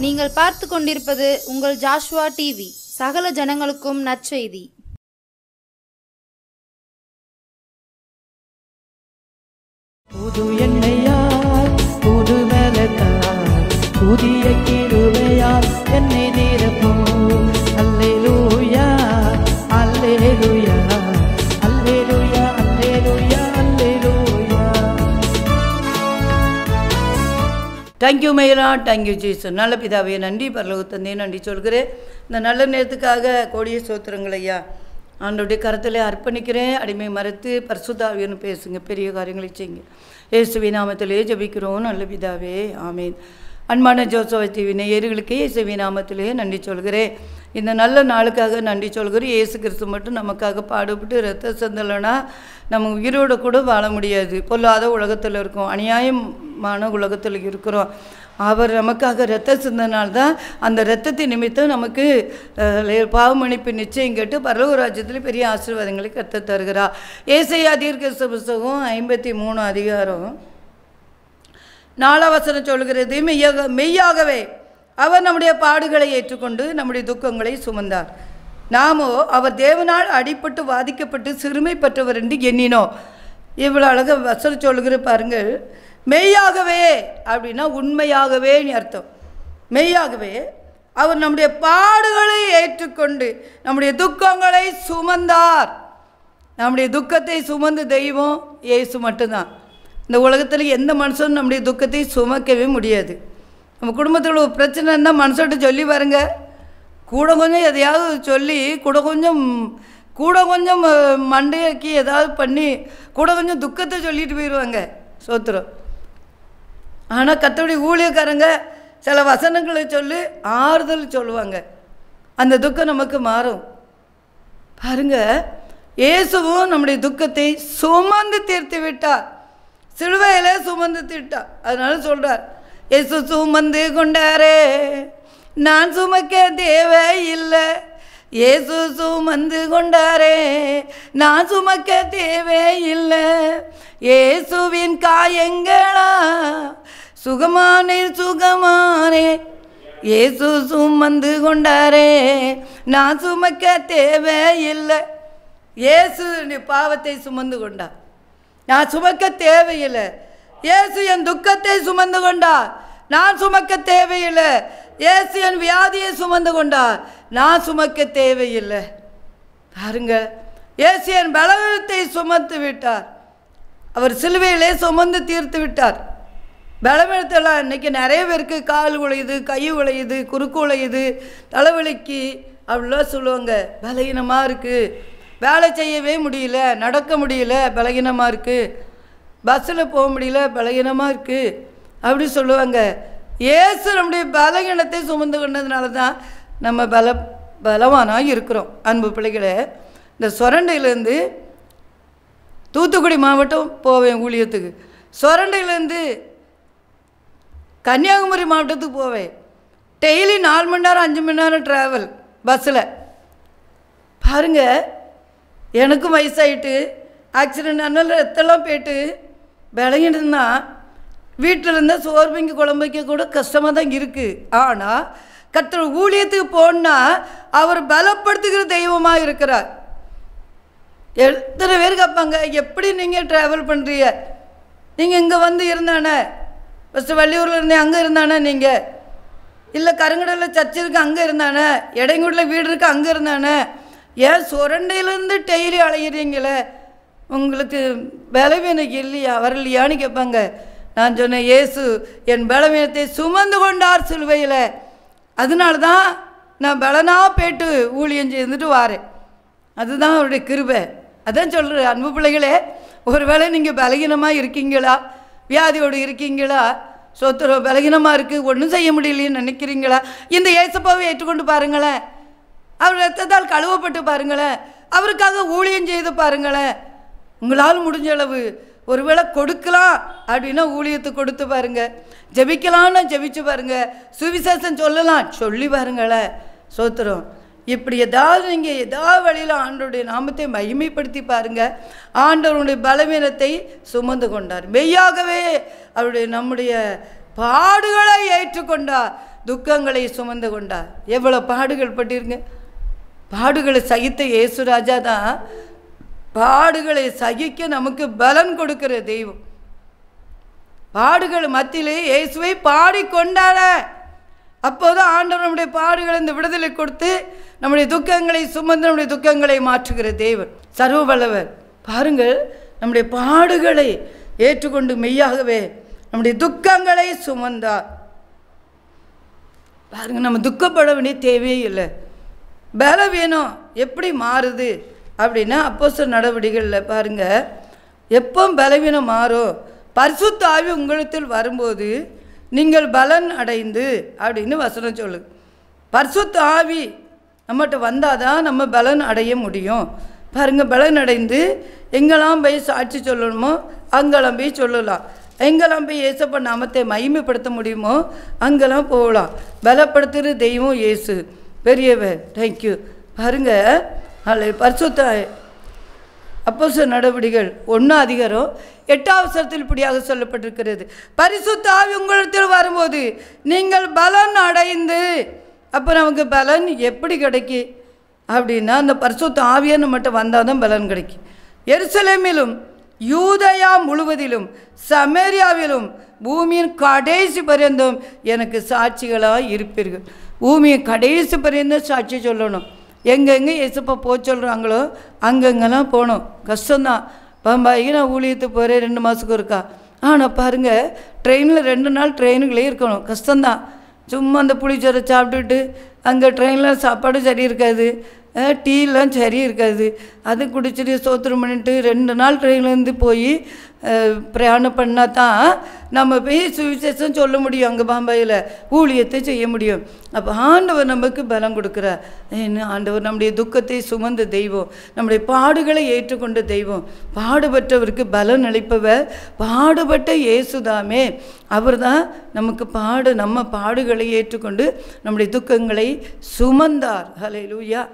நீங்கள் பார்த்து கொண்டிருப்பது உங்கள் ஜாஷ்வா டிவி. சகல ஜனங்களுக்கும் நற்செய்தி. புது எண்ணெயால் புது பலத்தால் புதிய கிருபையால் என்னை நிரப்பும். அல்லேலூயா அல்லேலூயா அல்லேலூயா அல்லேலூயா அல்லேலூயா. Thank you மைரா, thank you Jesus. நல்ல பிதாவே நன்றி, பரலோக தந்தையே நன்றி சொல்கிறேன். இந்த நல்ல நேரத்துக்காக கோடிய சோத்திரங்கள் ஐயா. ஆண்டோடைய கருத்தில் அர்ப்பணிக்கிறேன். அடிமை மறுத்து பரிசுத்தாவியன்னு பேசுங்க, பெரிய காரியங்களை செய்யுங்க. இயேசுவின் நாமத்திலே ஜெபிக்கிறோம் நல்ல பிதாவே, ஆமீன். அன்பான ஜோசவ டிவி நேயர்களுக்கு இயேசுவின் நாமத்திலே நன்றி சொல்கிறேன். இந்த நல்ல நாளுக்காக நன்றி சொல்கிறேன். இயேசு கிறிஸ்து மட்டும் நமக்காக பாடுபட்டு ரத்த சந்தலைனா நம்ம உயிரோடு கூட வாழ முடியாது. பொல்லாத உலகத்தில் இருக்கோம், அநியாயமான உலகத்தில் இருக்கிறோம். அவர் நமக்காக ரத்த சிந்தனால்தான் அந்த இரத்தத்தின் நிமித்தம் நமக்கு பாவமன்னிப்பு நிச்சயம் கேட்டு பரலோக ராஜ்யத்தில் பெரிய ஆசீர்வாதங்களை கற்றுத் தருகிறார். ஏசாயா தீர்க்கதரிசி புத்தகம் 53 அதிகாரம் 4 வசனம் சொல்கிறது, மெய்யாகவே அவர் நம்முடைய பாடுகளை ஏற்றுக்கொண்டு நம்முடைய துக்கங்களை சுமந்தார். நாமோ அவர் தேவனால் அடிபட்டு வாதிக்கப்பட்டு சிறுமைப்பட்டவர் என்று எண்ணினோம். இவ்வளோ அழகாக வசனம் சொல்கிற பாருங்கள். மெய்யாகவே அப்படின்னா உண்மையாகவே அர்த்தம். மெய்யாகவே அவர் நம்முடைய பாடுகளை ஏற்றுக்கொண்டு நம்முடைய துக்கங்களை சுமந்தார். நம்முடைய துக்கத்தை சுமந்து தெய்வம் இயேசு மட்டும்தான். இந்த உலகத்தில் எந்த மனுஷனும் நம்முடைய துக்கத்தை சுமக்கவே முடியாது. நம்ம குடும்பத்தில் ஒரு பிரச்சனை இருந்தால் மனுஷன்ட்ட சொல்லி பாருங்க, கூட கொஞ்சம் எதையாவது சொல்லி கூட கொஞ்சம் மண்டையாக்கி ஏதாவது பண்ணி கூட கொஞ்சம் துக்கத்தை சொல்லிட்டு போயிடுவாங்க, சோத்திரம். ஆனால் கர்த்தருடைய ஊழியக்காரங்க சில வசனங்களை சொல்லி ஆறுதல் சொல்லுவாங்க, அந்த துக்கம் நமக்கு மாறும். பாருங்க, இயேசுவும் நம்முடைய துக்கத்தை சுமந்து தீர்த்து விட்டார். சிலுவையிலே சுமந்து தீர்த்தார். அதனால சொல்கிறார், இயேசு சுமந்து கொண்டாரே, நான் சுமக்க தேவை இல்லை. இயேசு சுமந்து கொண்டாரே, நான் சுமக்க தேவை இல்லை. இயேசுவின் காயங்களா சுகமானே, இயேசு சுமந்து கொண்டாரே, நான் சுமக்க தேவை இல்லை. இயேசு பாவத்தை சுமந்து கொண்டார், நான் சுமக்க தேவையில்லை. இயேசு என் துக்கத்தை சுமந்து கொண்டார், நான் சுமக்க தேவையில்லை. இயேசு என் வியாதியை சுமந்து கொண்டார், நான் சுமக்க தேவையில்லை. பாருங்க, இயேசு என் பலவீனத்தை சுமந்து விட்டார். அவர் சிலுவையிலே சுமந்து தீர்த்து விட்டார். பலவீனத்தெல்லாம் இன்றைக்கி நிறைய பேருக்கு கால் உழையுது, கை உழையுது, குறுக்கு உழையுது, தலைவலிக்கு அப்படிலாம் சொல்லுவாங்க. பலகீனமாக இருக்குது, வேலை செய்யவே முடியல, நடக்க முடியல, பலகீனமாக இருக்குது, பஸ்ஸில் போக முடியல, பலகீனமாக இருக்குது அப்படி சொல்லுவாங்க. இயேசு நம்முடைய பலகீனத்தை சுமந்து கொண்டதுனால தான் நம்ம பலவானாக இருக்கிறோம். அன்பு பிள்ளைகளை, இந்த சொரண்டையிலேருந்து தூத்துக்குடி மாவட்டம் போவேன் ஊழியத்துக்கு, சொரண்டையிலேருந்து கன்னியாகுமரி மாவட்டத்துக்கு போவேன். டெய்லி 4 மணி நேரம் 5 மணி நேரம் ட்ராவல் பஸ்ஸில். பாருங்கள், எனக்கும் வயசாகிட்டு ஆக்சிடெண்ட் அதனால ரத்தெல்லாம் போய்ட்டு விளையிடுதுன்னா வீட்டில் இருந்தால் சோறு வைக்க குழம்பு வைக்க கூட கஷ்டமாக தான் இருக்குது. ஆனால் கர்த்தர் ஊழியத்துக்கு போனால் அவர் பலப்படுத்துகிற தெய்வமாக இருக்கிறார். எத்தனை பேர் கேட்பாங்க, எப்படி நீங்கள் ட்ராவல் பண்ணுறீங்க? நீங்கள் இங்கே வந்து இருந்தானே, ஃபஸ்ட்டு வள்ளியூரில் இருந்தேன், அங்கே இருந்தானே நீங்கள்? இல்லை கருங்கடலில் சர்ச் இருக்குது அங்கே இருந்தானே? இடைங்கூட்டில் வீடு இருக்குது அங்கே இருந்தானே? ஏன் சொரண்டையிலேருந்து டெய்லி அலையிறீங்களே, உங்களுக்கு பலவீனம் இல்லையா, வரலையான்னு கேட்பாங்க. நான் சொன்னேன், இயேசு என் பலவீனத்தை சுமந்து கொண்டார் சிலுவையில். அதனால தான் நான் பலனாக போய்ட்டு ஊழியம் செய்துட்டு வாரேன். அதுதான் அவருடைய கிருபை. அதான் சொல்கிறேன், அன்பு பிள்ளைகளே, ஒரு வேளை நீங்கள் பலகீனமாக இருக்கீங்களா, வியாதியோடு இருக்கீங்களா, சொத்துரம் பலகீனமாக இருக்குது, ஒன்றும் செய்ய முடியலைன்னு நினைக்கிறீங்களா? இந்த இயேசுப்பாவை ஏற்றுக்கொண்டு பாருங்களேன், அவர் ரத்தத்தால் கழுவப்பட்டு பாருங்களேன், அவருக்காக ஊழியம் செய்து பாருங்களேன். உங்களால் முடிஞ்ச அளவு ஒருவேளை கொடுக்கலாம் அப்படின்னா ஊழியத்தை கொடுத்து பாருங்கள், ஜெபிக்கலான்னு ஜெபிச்சு பாருங்கள், சுவிசேஷம் சொல்லலாம் சொல்லி பாருங்களேன். சோத்திரம். இப்படி ஏதாவது நீங்கள் ஏதாவது வழியில் ஆண்டவருடைய நாமத்தை மகிமைப்படுத்தி பாருங்கள். ஆண்டவருடைய பலவீனத்தை சுமந்து கொண்டார். மெய்யாகவே அவருடைய நம்முடைய பாடுகளை ஏற்றுக்கொண்டார். துக்கங்களை சுமந்து கொண்டார். எவ்வளோ பாடுகள் பட்டிருங்க. பாடுகளை சகித்த இயேசு ராஜா தான் பாடுகளை சகிக்க நமக்கு பலன் கொடுக்கிற தெய்வம். பாடுகள் மத்தியிலே இயேசுவை பாடிக்கொண்டார. அப்போதான் ஆண்டவர் நம்முடைய பாடுகளை இந்த விடுதலை கொடுத்து நம்முடைய துக்கங்களை சுமந்து நம்முடைய துக்கங்களை மாற்றுகிற தேவன், சர்வ வல்லவர். பாருங்கள், நம்முடைய பாடுகளை ஏற்றுக்கொண்டு மெய்யாகவே நம்முடைய துக்கங்களை சுமந்தார். பாருங்கள், நம்ம துக்கப்பட வேண்டிய தேவையே இல்லை. பலவீனம் எப்படி மாறுது அப்படின்னா அப்போஸ்தலர் நடவடிக்கைகளில் பாருங்கள், எப்போ பலவீனம் மாறும், பரிசுத்த ஆவி உங்களிடத்தில் வரும்போது நீங்கள் பலன் அடைந்து அப்படின்னு வசனம் சொல்லுது. பரிசுத்த ஆவி நம்மகிட்ட வந்தால் தான் நம்ம பலன் அடைய முடியும். பாருங்கள், பலன் அடைந்து எங்கெல்லாம் போய் சாட்சி சொல்லணுமோ அங்கெல்லாம் போய் சொல்லலாம். எங்கெல்லாம் போய் இயேசப்பா நாமத்தை மகிமைப்படுத்த முடியுமோ அங்கெல்லாம் போகலாம். பலப்படுத்துகிற தெய்வம் இயேசு பெரியவர். தேங்க்யூ. பாருங்கள், அல்ல பரிசுத்த அப்போஸ்தலர் நடவடிக்கைகள் 1:8 இப்படியாக சொல்லப்பட்டிருக்கிறது, பரிசுத்த ஆவி உங்களிடத்தில் வரும்போது நீங்கள் பலன் அடைந்து. அப்போ நமக்கு பலன் எப்படி கிடைக்கும் அப்படின்னா, அந்த பரிசுத்த ஆவியை நம்மகிட்ட வந்தால் தான் பலன் கிடைக்கும். எருசலேமிலும் யூதயா முழுவதிலும் சமேரியாவிலும் பூமியின் கடைசி பரியந்தம் எனக்கு சாட்சிகளாக இருப்பீர்கள். பூமியின் கடைசி பரியந்தம் சாட்சி சொல்லணும். எங்கெங்கே இயேசுப்பா போக சொல்கிறாங்களோ அங்கங்கெல்லாம் போகணும். கஷ்டம்தான். பம்பாய்க்கு நான் ஊழியத்துக்கு போகிறேன் 2 மாதத்துக்கு இருக்கா. ஆனால் பாருங்கள், ட்ரெயினில் 2 நாள் ட்ரெயினுக்குள்ளே இருக்கணும். கஷ்டம்தான். சும்மா அந்த புளிச்சோரை சாப்பிட்டுட்டு அங்கே ட்ரெயினில் சாப்பாடு சரி இருக்காது, டீலாம் சரி இருக்காது. அது குடிச்சிட்டு சோத்திரம் பண்ணிட்டு 2 நாள் ட்ரெயின்லேருந்து போய் பிரயாணம் பண்ணால் தான் நம்ம போய் சுவிசேஷம் சொல்ல முடியும். அங்கே பாம்பாயில் ஊழியத்தை செய்ய முடியும். அப்போ ஆண்டவர் நமக்கு பலம் கொடுக்குறார். ஏன்னா ஆண்டவர் நம்முடைய துக்கத்தை சுமந்த தெய்வம், நம்முடைய பாடுகளை ஏற்றுக்கொண்ட தெய்வம். பாடுபட்டவருக்கு பலன் அளிப்பவர் பாடுபட்ட இயேசுதாமே. அவர் தான் நமக்கு நம்ம பாடுகளை ஏற்றுக்கொண்டு நம்முடைய துக்கங்களை சுமந்தார். ஹல்லேலூயா.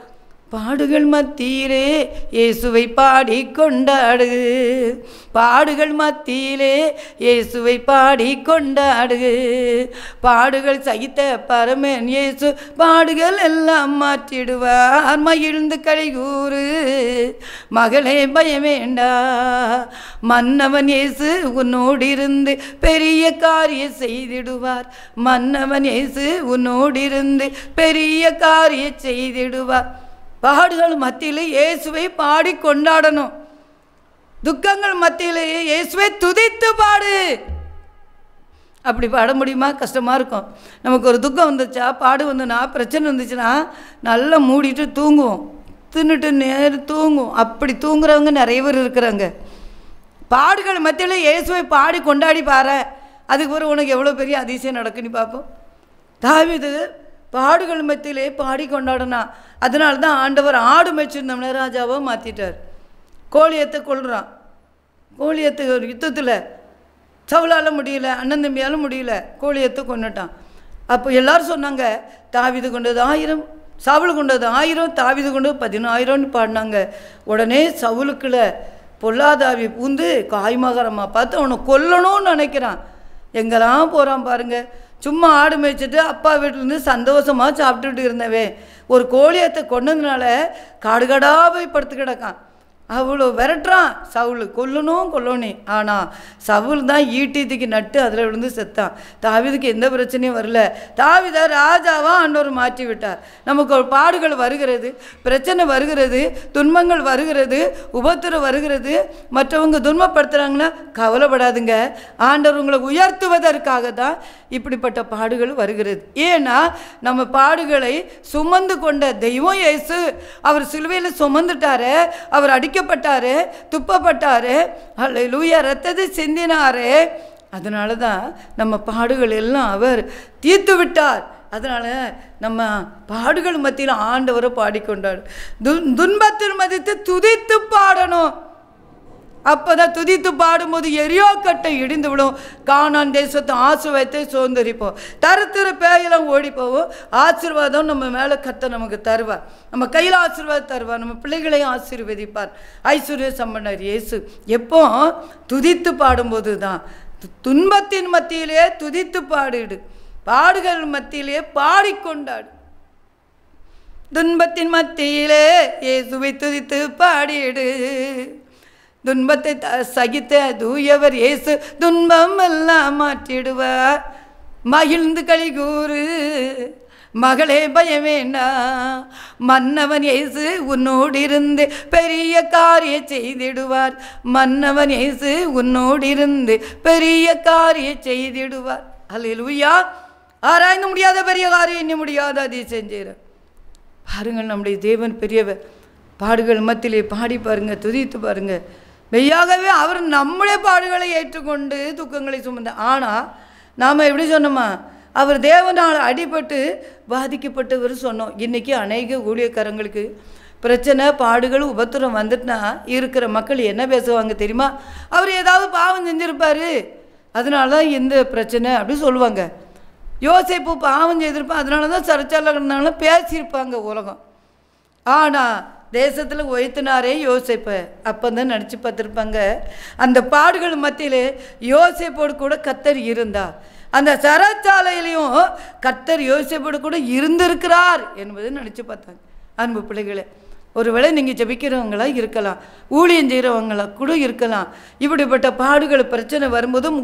பாடுகள் மத்தியிலே இயேசுவை பாடிக்கொண்டாடு, பாடுகள் மத்தியிலே இயேசுவை பாடிக்கொண்டாடு. பாடுகள் சகித்த பரமன் இயேசு பாடுகள் எல்லாம் மாற்றிடுவார். மகிழ்ந்து களிகூறு மகளே பயமேண்டா, மன்னவன் இயேசு உன்னோடு இருந்து பெரிய காரியம் செய்திடுவார். மன்னவன் இயேசு உன்னோடு இருந்து பெரிய காரியம் செய்திடுவார். பாடுகள் மத்தியிலே இயேசுவை பாடி கொண்டாடணும். துக்கங்கள் மத்தியிலே இயேசுவை துதித்து பாடு. அப்படி பாட முடியுமா? கஷ்டமாக இருக்கும். நமக்கு ஒரு துக்கம் வந்துச்சா, பாடு வந்துன்னா, பிரச்சனை வந்துச்சுன்னா நல்லா மூடிட்டு தூங்குவோம், தின்னுட்டு நேரம் தூங்குவோம். அப்படி தூங்குறவங்க நிறைய பேர் இருக்கிறாங்க. பாடுகள் மத்தியில் இயேசுவை பாடி கொண்டாடி பாரு. அதுக்கு ஒரு உனக்கு எவ்வளோ பெரிய அதிசயம் நடக்குன்னு பார்ப்போம். தாவீது பாடுகள் மத்தியிலே பாடி கொண்டாடனா. அதனால தான் ஆண்டவர் ஆடு மேய்ச்சிருந்தவன ராஜாவை மாற்றிட்டார். கோழியத்தை கொள்கிறான். கோழியத்தை ஒரு யுத்தத்தில் சவுலால் முடியல, அண்ணன் தம்பியால் முடியல, கோழியத்தை கொண்டுட்டான். அப்போ எல்லோரும் சொன்னாங்க, தாவீது கொண்டது 1000, சவுல் கொண்டது 1000, தாவீது கொண்டது 10000ன்னு பாடினாங்க. உடனே சவுலுக்குள்ள பொல்லாதாவி பூந்து காய்மகரமாக பார்த்து அவனை கொல்லணும்னு நினைக்கிறான். எங்கெல்லாம் போகிறான் பாருங்கள். சும்மா ஆடு மேய்ச்சிட்டு அப்பா வீட்டிலேருந்து சந்தோஷமாக சாப்பிட்டுட்டு இருந்தவன் ஒரு கோழியத்தை கொண்டதுனால காடுகாடாக போய் படுத்து கிடக்கான். அவ்வளோ விரட்டுறான் சவுல், கொல்லணும். ஆனால் சவுல் தான் ஈட்டித்துக்கு நட்டு அதில் விழுந்து செத்தான். தாவீதுக்கு எந்த பிரச்சனையும் வரல. தாவீதை ராஜாவாக ஆண்டவர் மாற்றி விட்டார். நமக்கு ஒரு பாடுகள் வருகிறது, பிரச்சனை வருகிறது, துன்பங்கள் வருகிறது, உபத்திரம் வருகிறது, மற்றவங்க துன்பப்படுத்துகிறாங்கன்னா கவலைப்படாதுங்க. ஆண்டவர் உங்களை உயர்த்துவதற்காக தான் இப்படிப்பட்ட பாடுகள் வருகிறது. ஏன்னா நம்ம பாடுகளை சுமந்து கொண்ட தெய்வம் இயேசு. அவர் சிலுவையில் சுமந்துட்டாரு, அவர் அடிக்கப்பட்டாரு, துப்பப்பட்டாரு, அல்லேலூயா, ரத்தத்தை சிந்தினாரு. அதனால தான் நம்ம பாடுகள் எல்லாம் அவர் தீர்த்து விட்டார். அதனால் நம்ம பாடுகள் மத்தியில் ஆண்டவரை பாடிக்கொண்டார். துன்பத்தில் மதித்து துதித்து பாடணும். அப்போ தான் துதித்து பாடும்போது எரியோ கட்டை இடிந்து விடும். கானான் தேசத்தை ஆசீர்வாதத்தை சுதந்தரிப்போம். தருத்திர பேயெல்லாம் ஓடி போவோம். ஆசீர்வாதம் நம்ம மேலே கத்த நமக்கு தருவார். நம்ம கையில் ஆசீர்வாதம் தருவார். நம்ம பிள்ளைகளையும் ஆசீர்வதிப்பார். ஐஸ்வர்ய சம்பனர் இயேசு. எப்போ துதித்து பாடும்போது தான். துன்பத்தின் மத்தியிலே துதித்து பாடிடு. பாடுகள் மத்தியிலே பாடிக்கொண்டாடு. துன்பத்தின் மத்தியிலே இயேசுவை துதித்து பாடிடு. துன்பத்தை சகித்த தூயவர் இயேசு துன்பம் எல்லாம் மாற்றிடுவார். மகிழ்ந்து களிகூறு மகளே பயம் வேண்டாம், மன்னவன் இயேசு உன்னோடு இருந்து பெரிய காரியம் செய்திடுவார். மன்னவன் இயேசு உன்னோடு இருந்து பெரிய காரியம் செய்திடுவார். அல்லேலூயா. ஆராய்ந்து முடியாத பெரிய காரியம் இன்னும் முடியாத அதை செஞ்சிடும். பாருங்கள், நம்முடைய தேவன் பெரியவர். பாடுகள் மத்தியிலே பாடி பாருங்க, துதித்து பாருங்க. மெய்யாகவே அவர் நம்முடைய பாடுகளை ஏற்றுக்கொண்டு துக்கங்களை சுமந்தார். ஆனால் நாம் எப்படி சொன்னோமா, அவர் தேவனால் அடிபட்டு பாதிக்கப்பட்டவர் சொன்னோம். இன்றைக்கி அநேக ஊழியக்காரங்களுக்கு பிரச்சனை, பாடுகள், உபத்திரம் வந்துட்டுனா இருக்கிற மக்கள் என்ன பேசுவாங்க தெரியுமா? அவர் ஏதாவது பாவம் செஞ்சுருப்பார், அதனால தான் இந்த பிரச்சனை அப்படி சொல்லுவாங்க. யோசேப்பு பாவம் செய்திருப்பான், அதனால தான் சரச்சாலனால பேசியிருப்பாங்க உலகம். ஆனால் தேசத்தில் உயர்த்தினாரே யோசேப்பை, அப்போ தான் நடித்து பார்த்துருப்பாங்க. அந்த பாடுகள் மத்தியில் யோசேப்போடு கூட கர்த்தர் இருந்தார். அந்த சரச்சாலையிலையும் கர்த்தர் யோசேப்போடு கூட இருந்திருக்கிறார் என்பதை நினச்சி பார்த்தாங்க. அன்பு பிள்ளைகளே, ஒருவேளை நீங்கள் ஜெபிக்கிறவங்களா இருக்கலாம், ஊழியம் செய்கிறவங்களா கூட இருக்கலாம். இப்படிப்பட்ட பாடுகள் பிரச்சனை வரும்போதும்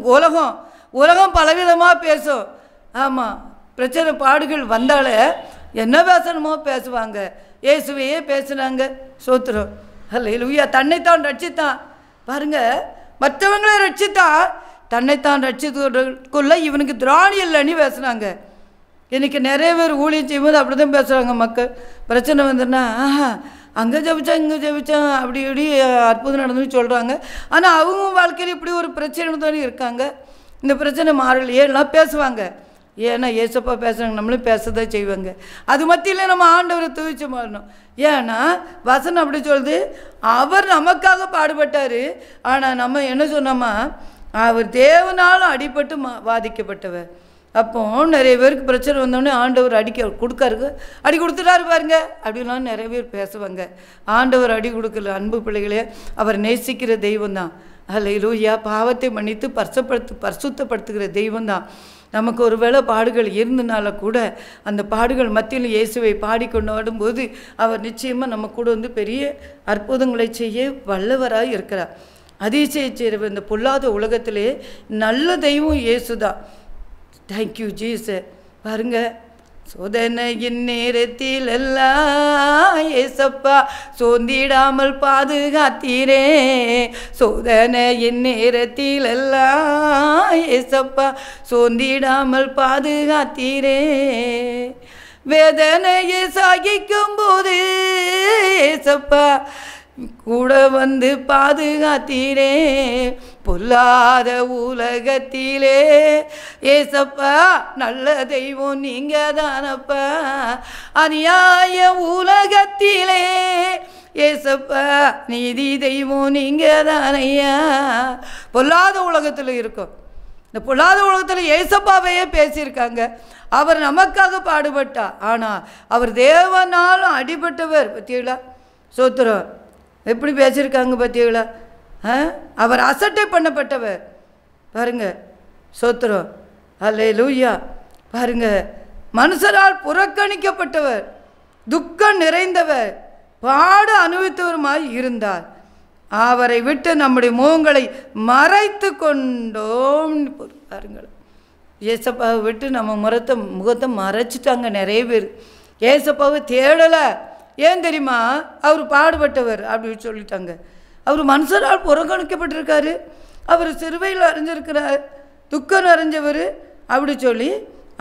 உலகம் பலவிதமாக பேசும். ஆமாம், பிரச்சனை பாடுகள் வந்தாலே என்ன பேசணுமோ பேசுவாங்க. இயேசுவையே பேசுனாங்க. சோத்திரம். அல்லேலூயா. தன்னைத்தான் ரட்சித்தான். பாருங்க, மற்றவங்களே ரட்சித்தான், தன்னைத்தான் ரட்சித்துக்குள்ள இவனுக்கு திராணி இல்லைன்னு பேசுனாங்க. இன்றைக்கி நிறைய பேர் ஊழியம் செய்யும்போது அப்படி தான் பேசுகிறாங்க மக்கள். பிரச்சனை வந்துன்னா அங்கே ஜெபிச்சேன் இங்கே ஜெபிச்சேன் அப்படி இப்படி அற்புதம் நடந்துன்னு சொல்கிறாங்க. ஆனால் அவங்க வாழ்க்கையில் இப்படி ஒரு பிரச்சனை தானே இருக்காங்க. இந்த பிரச்சனை மாறலையே எல்லாம் பேசுவாங்க. ஏன்னா ஏசப்பா பேசுகிறாங்க, நம்மளும் பேசதான் செய்வாங்க. அது மத்தியில் நம்ம ஆண்டவரை துதிச்சு மாறணும். ஏன்னா வசனம் அப்படி சொல்லுது, அவர் நமக்காக பாடுபட்டார். ஆனால் நம்ம என்ன சொன்னோமா, அவர் தேவனாலும் அடிபட்டு வாதிக்கப்பட்டவர். அப்போ நிறைய பேருக்கு பிரச்சனை வந்தோடனே ஆண்டவர் அடி கொடுத்துட்டாரு பாருங்க அப்படின்லாம் நிறைய பேர் பேசுவாங்க. ஆண்டவர் அடி கொடுக்கல. அன்பு பிள்ளைகளே, அவர் நேசிக்கிற தெய்வம் தான். அல்லேலூயா. பாவத்தை மன்னித்து பரிசுத்தப்படுத்துகிற தெய்வம் தான். நமக்கு ஒரு வேளை பாடுகள் இருந்தனால கூட அந்த பாடுகள் மத்தியில் இயேசுவை பாடிக்கொண்டாடும்போது அவர் நிச்சயமாக நம்ம கூட வந்து பெரிய அற்புதங்களை செய்ய வல்லவராக இருக்கிறார். அதிசய செய்கிற இந்த பொல்லாத உலகத்திலே நல்ல தெய்வம் இயேசு தான். Thank you Jesus. பாருங்க, சோதனையின் நேரத்தில் எல்லாம் ஏசப்பா சோர்ந்திடாமல் பாதுகாத்தீரே. சோதனையின் நேரத்தில் எல்லாம் ஏசப்பா சோர்ந்திடாமல் பாதுகாத்தீரே. வேதனையை சகிக்கும் போது ஏசப்பா கூட வந்து பாதுகாத்தீரே. பொல்லாத உலகத்திலே ஏசப்பா நல்ல தெய்வம் நீங்க தானப்பா. அநியாய உலகத்திலே ஏசப்பா நீதி தெய்வம் நீங்க தானையா. பொல்லாத உலகத்தில் இருக்கும். இந்த பொல்லாத உலகத்தில் ஏசப்பாவையே பேசியிருக்காங்க. அவர் நமக்காக பாடுபட்டா. ஆனால் அவர் தேவனாலும் அடிபட்டவர். பத்தியங்களா? சோத்திரம். எப்படி பேசியிருக்காங்க பத்தியங்களா? அவர் அசட்டை பண்ணப்பட்டவர். பாருங்க, சோத்திரம். அல்லேலூயா. பாருங்க, மனுஷரால் புறக்கணிக்கப்பட்டவர், துக்கம் நிறைந்தவர், பாடு அனுபவித்தவருமாய் இருந்தார். அவரை விட்டு நம்முடைய முகங்களை மறைத்து கொண்டோம். பாருங்கள், ஏசப்பாவை விட்டு நம்ம முகத்தை மறைச்சிட்டாங்க நிறைய பேர். ஏசப்பாவை தேடலை. ஏன் தெரியுமா? அவர் பாடுபட்டவர் அப்படின்னு சொல்லிட்டாங்க. அவர் மனுஷரால் புறக்கணிக்கப்பட்டிருக்காரு, அவர் சிறுவையில் அறிஞ்சிருக்கிறார், துக்கம் அறிஞ்சவர் அப்படி சொல்லி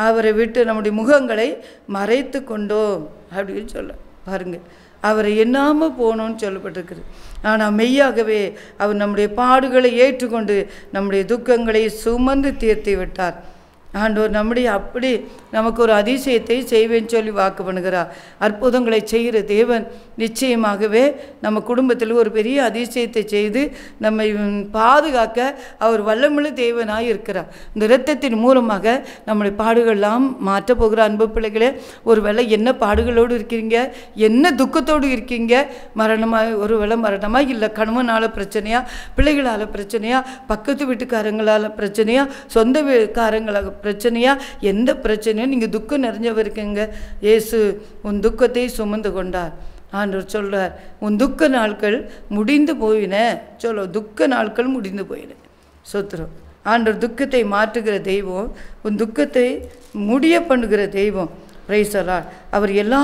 அவரை விட்டு நம்முடைய முகங்களை மறைத்து கொண்டோம் அப்படின்னு சொல்ல. பாருங்கள், அவரை எண்ணாமல் போனோன்னு சொல்லப்பட்டிருக்குது. ஆனால் மெய்யாகவே அவர் நம்முடைய பாடுகளை ஏற்றுக்கொண்டு நம்முடைய துக்கங்களை சுமந்து தீர்த்து விட்டார். ஆண்டவர் நம்முடைய அப்படி நமக்கு ஒரு அதிசயத்தை செய்வேன்னு சொல்லி வாக்கு பண்ணுகிறார். அற்புதங்களை செய்கிற தேவன் நிச்சயமாகவே நம்ம குடும்பத்தில் ஒரு பெரிய அதிசயத்தை செய்து நம்மை பாதுகாக்க அவர் வல்லமுள்ள தேவனாக இருக்கிறார். இந்த இரத்தத்தின் மூலமாக நம்முடைய பாடுகள்லாம் மாற்றப் போகிற அன்பு பிள்ளைகளே, ஒரு வேளை என்ன பாடுகளோடு இருக்கீங்க, என்ன துக்கத்தோடு இருக்கீங்க? மரணமாக, ஒரு வேளை மரணமாக, இல்லை கணவனால் பிரச்சனையா, பிள்ளைகளால் பிரச்சனையா, பக்கத்து வீட்டுக்காரங்களால் பிரச்சனையா, சொந்த காரங்களாக பிரச்சனையா எந்த பிரச்சனையும் நீங்கள் துக்கம் நிறைஞ்சவர் இருக்குங்க. இயேசு உன் துக்கத்தை சுமந்து கொண்டார். ஆண்டவர் சொல்கிறார், உன் துக்க நாட்கள் முடிந்து போயின. துக்க நாட்கள் முடிந்து போயின. சோத்திரம். ஆண்டவர் துக்கத்தை மாற்றுகிற தெய்வம், உன் துக்கத்தை முடிய பண்ணுகிற தெய்வம். Praise the Lord. அவர் எல்லா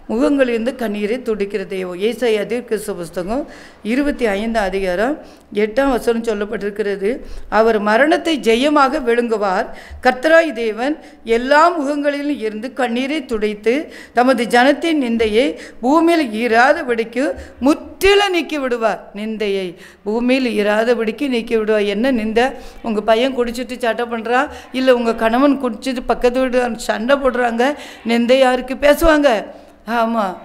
முகங்களிலிருந்து கண்ணீரை துடைக்கிற தெய்வம். ஏசாயா தீர்க்கதரிசி புஸ்தகம் 25 அதிகாரம் 8ஆம் வசனம் சொல்லப்பட்டிருக்கிறது. அவர் மரணத்தை ஜெயமாக விழுங்குவார். கர்த்தராய் தேவன் எல்லா முகங்களிலும் இருந்து கண்ணீரை துடைத்து தமது ஜனத்தின் நிந்தையை பூமியில் ஈராதபடிக்கு முற்றிலும் நீக்கி விடுவார். நிந்தையை பூமியில் ஈராதபடிக்கு நீக்கி விடுவார். என்ன நிந்தை? உங்கள் பையன் குடிச்சிட்டு சட்டை பண்ணுறான், இல்லை உங்கள் கணவன் குடிச்சிட்டு பக்கத்து வீடு சண்டை போடுறாங்க. நிந்தை யாருக்கு பேசுவாங்க? ஆமாம்,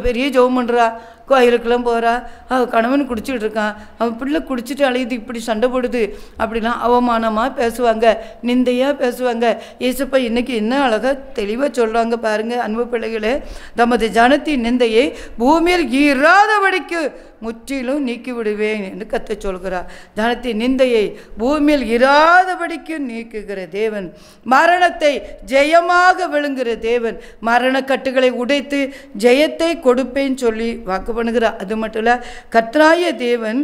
பெரிய ஜெபம் பண்ணுறா, கோயிலுக்கெல்லாம் போகிறா, அவள் கணவன் குடிச்சிட்டு இருக்கான், அவன் பிள்ளை குடிச்சிட்டு அழையுது, இப்படி சண்டை போடுது அப்படிலாம் அவமானமாக பேசுவாங்க, நிந்தையாக பேசுவாங்க. ஏசப்பா இன்றைக்கி என்ன அழகாக தெளிவாக சொல்கிறாங்க பாருங்கள் அன்பு பிள்ளைகளே. தமது ஜனத்தின் நிந்தையை பூமியில் இராதபடிக்கு முற்றிலும் நீக்கி விடுவேன் என்று கத்த சொல்கிறார். ஜனத்தின் நிந்தையை பூமியில் இராதபடிக்கு நீக்குகிற தேவன், மரணத்தை ஜெயமாக விழுங்குகிற தேவன், மரண கட்டுகளை உடைத்து ஜெயத்தை கொடுப்பேன்னு சொல்லி வாக்கு பண்ணுகிறார். அது மட்டும் இல்லை, கர்த்தராகிய தேவன்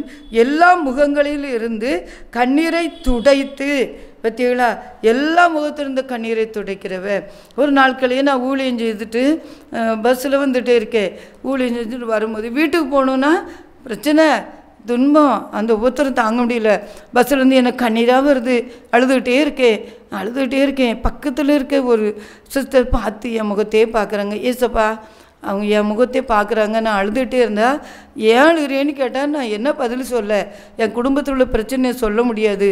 எல்லா முகங்களில் இருந்து கண்ணீரை துடைத்து, பற்றிங்களா, எல்லா முகத்திலிருந்து கண்ணீரை துடைக்கிறவ. ஒரு நாட்களையே நான் ஊழியம் செய்துட்டு பஸ்ஸில் வந்துகிட்டே இருக்கேன். ஊழியம் செஞ்சுட்டு வரும்போது வீட்டுக்கு போகணுன்னா பிரச்சனை, துன்பம், அந்த உத்தரம் தாங்க முடியல. பஸ்ஸிலேருந்து எனக்கு கண்ணீராக வருது. அழுதுகிட்டே இருக்கேன். பக்கத்தில் இருக்க ஒரு சிஸ்டர் பார்த்து என் முகத்தையே பார்க்குறாங்க. ஏசப்பா, அவங்க என் முகத்தையே பார்க்குறாங்க. நான் அழுதுகிட்டே இருந்தால் ஏன் அழுகிறேன்னு கேட்டால் நான் என்ன பதில் சொல்ல? என் குடும்பத்தில் உள்ள பிரச்சனையை சொல்ல முடியாது.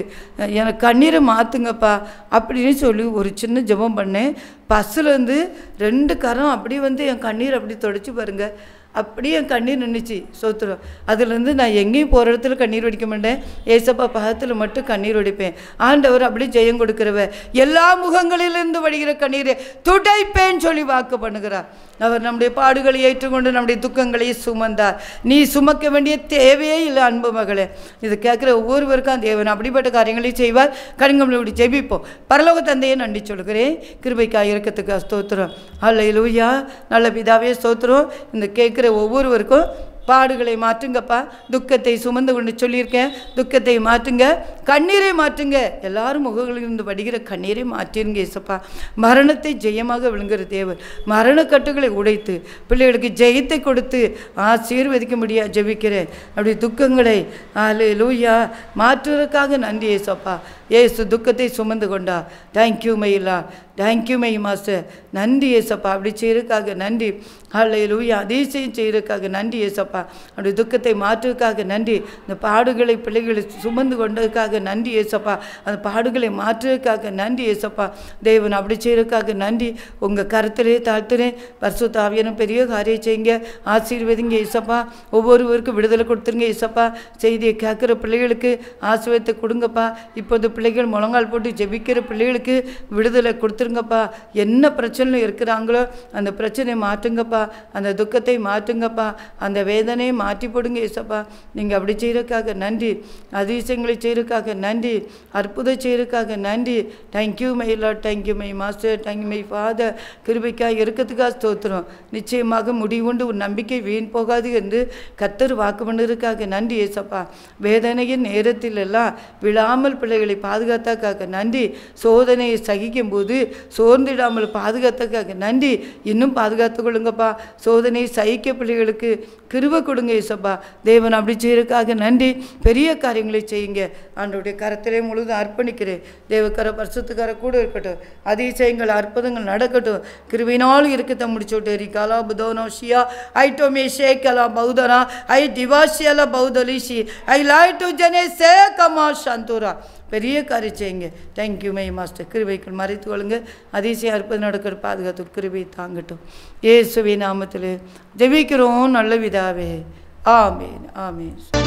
எனக்கு கண்ணீரை மாற்றுங்கப்பா அப்படின்னு சொல்லி ஒரு சின்ன ஜெபம் பண்ணேன். பஸ்ஸிலேருந்து 2 கரம் அப்படியே என் கண்ணீர் அப்படி தொடச்சி பாருங்கள். அப்படியே என் கண்ணீர் நின்றுச்சு. சோத்துரும். அதுலேருந்து நான் எங்கேயும் போகிற இடத்துல கண்ணீர் வடிக்க மாட்டேன். ஏசப்பா பாகத்தில் மட்டும் கண்ணீர் வடிப்பேன். ஆண்டவர் அப்படி ஜெயம் கொடுக்கிறவ. எல்லா முகங்களிலிருந்து வடிகிற கண்ணீரை துடைப்பேன்னு சொல்லி வாக்கு பண்ணுகிறார். அவர் நம்முடைய பாடுகளை ஏற்றுக்கொண்டு நம்முடைய துக்கங்களை சுமந்தார். நீ சுமக்க வேண்டிய தேவையே இல்லை அன்பு மகளே. இது கேட்குற ஒவ்வொருவருக்கும் தேவன் அப்படிப்பட்ட காரியங்களையும் செய்வார். கருங்கம்ல இப்படி ஜெபிப்போம். பரலோக தந்தையே நன்றி சொல்கிறேன். கிருபைக்காக இரக்கத்துக்கு ஸ்தோத்திரம். அல்லேலூயா. நல்ல பிதாவே ஸ்தோத்திரம். இந்த கேட்குற ஒவ்வொருவருக்கும் பாடுகளை மாற்றுங்கப்பா. துக்கத்தை சுமந்து கொண்டு சொல்லியிருக்கேன். துக்கத்தை மாற்றுங்க, கண்ணீரை மாற்றுங்க. எல்லாரும் முகங்களிலிருந்து வடிகிற கண்ணீரை மாற்றிருங்க ஏசப்பா. மரணத்தை ஜெயமாக விழுங்குகிற தேவன், மரணக்கட்டுகளை உடைத்து பிள்ளைகளுக்கு ஜெயத்தை கொடுத்து ஆசீர்வதிக்க முடியாது ஜெபிக்கிறேன். அப்படி துக்கங்களை அல்லேலூயா மாற்றுவதற்காக நன்றி ஏசப்பா. ஏசு துக்கத்தை சுமந்து கொண்டா. தேங்க்யூ மைலா, தேங்க்யூ மை மாஸ்டர். நன்றி ஏசப்பா. அப்படி செய்யறதுக்காக நன்றி. அல்லேலூயா. அதிசயம் செய்யறதுக்காக நன்றி ஏசப்பா. அப்படி துக்கத்தை மாற்றுவதற்காக நன்றி. இந்த பாடுகளை பிள்ளைகளை சுமந்து கொண்டதுக்காக நன்றி ஏசப்பா. அந்த பாடுகளை மாற்றுவதற்காக நன்றி ஏசப்பா. தேவன் அப்படி செய்யறதுக்காக நன்றி. உங்கள் கருத்திலே தாழ்த்துறேன். பரிசுத்த ஆவியானவர் பெரிய காரியம் செய்யுங்க. ஆசீர்வதிங்க ஏசப்பா. ஒவ்வொருவருக்கும் விடுதலை கொடுத்துருங்க ஏசப்பா. செய்தியை கேட்குற பிள்ளைகளுக்கு ஆசீர்வாதத்தை கொடுங்கப்பா. இப்போது பிள்ளைகள் முழங்கால் போட்டு ஜெபிக்கிற பிள்ளைகளுக்கு விடுதலை கொடுத்துருங்கப்பா. என்ன பிரச்சனை இருக்கிறாங்களோ அந்த பிரச்சனையை மாற்றுங்கப்பா. அந்த துக்கத்தை மாற்றுங்கப்பா. அந்த வேதனையை மாற்றி போடுங்க ஏசப்பா. நீங்கள் அப்படி செய்கிறதுக்காக நன்றி. அதிசயங்களை செய்கிறதுக்காக நன்றி. அற்புதம் செய்கிறதுக்காக நன்றி. Thank you my Lord, thank you my master, thank you my father. கிருபைக்காக இருக்கிறதுக்காக ஸ்தோத்திரம். நிச்சயமாக முடிவுண்டு ஒரு நம்பிக்கை வீண் போகாது என்று கர்த்தர் வாக்கு பண்ணதுக்காக நன்றி ஏசப்பா. வேதனையின் நேரத்தில் எல்லாம் விழாமல் பிள்ளைகளை பாதுகாத்தக்காக நன்றி. சோதனையை சகிக்கும் போது சோர்ந்திடாமல் பாதுகாத்தக்காக நன்றி. இன்னும் பாதுகாத்து கொள்ளுங்கப்பா. சோதனையை சகிக்க பிள்ளைகளுக்கு கிருபை கொடுங்க ஏசப்பா. தேவன் அப்படி செய்யறதுக்காக நன்றி. பெரிய காரியங்களை செய்யுங்க. ஆண்டவருடைய கரத்திலே முழுதும் அர்ப்பணிக்கிறேன். தேவக்கர பரிசுத்தக்கார கூட இருக்கட்டும். அதிசயங்கள் அற்புதங்கள் நடக்கட்டும். கிருபினால் இருக்கத்தை முடிச்சுட்டு ரிகாலா புதோனோ ஷியா ஐட்டோமே ஷேகலா பௌதனா ஐ டிவாஷியலா பௌதலிஷி ஐ லைட்டு ஜனே சேகமா சந்தூரா. பெரிய காரியம் செய்யுங்க. Thank you my master. கிருபைக்குள் மறைத்து கொள்ளுங்க. அதிசயம் அற்புதம் நடக்கிற பாதுகாத்து கிருபை தாங்கட்டும். இயேசுவின் நாமத்தில் ஜெபிக்கிறோம் நல்ல பிதாவே. ஆமேன், ஆமேன்.